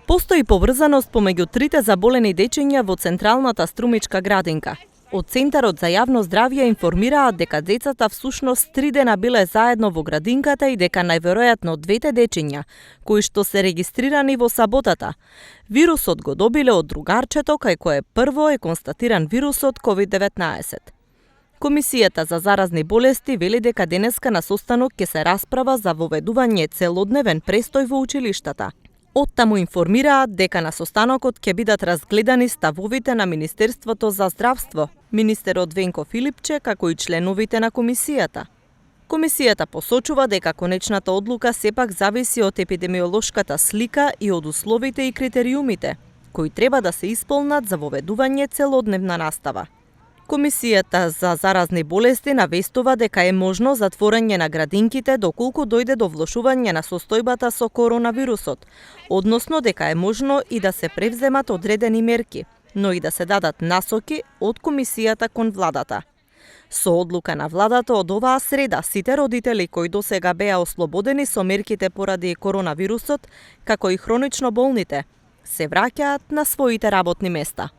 Постои поврзаност помеѓу трите заболени дечиња во Централната струмичка градинка. Од Центарот за јавно здравје информираат дека децата всушност 3 дена биле заедно во градинката и дека најверојатно двете дечиња, кои што се регистрирани во саботата, вирусот го добиле од другарчето кај кое прво е констатиран вирусот COVID-19. Комисијата за заразни болести вели дека денеска на состанок ќе се расправа за воведување целодневен престој во училиштата. Оттаму информираат дека на состанокот ќе бидат разгледани ставовите на Министерството за здравство, министерот Венко Филипче, како и членовите на комисијата. Комисијата посочува дека конечната одлука сепак зависи од епидемиолошката слика и од условите и критериумите, кои треба да се исполнат за воведување целодневна настава. Комисијата за заразни болести навестува дека е можно затворање на градинките доколку дојде до влошување на состојбата со коронавирусот, односно дека е можно и да се превземат одредени мерки, но и да се дадат насоки од комисијата кон владата. Со одлука на владата од оваа среда, сите родители кои досега беа ослободени со мерките поради коронавирусот, како и хронично болните, се враќаат на своите работни места.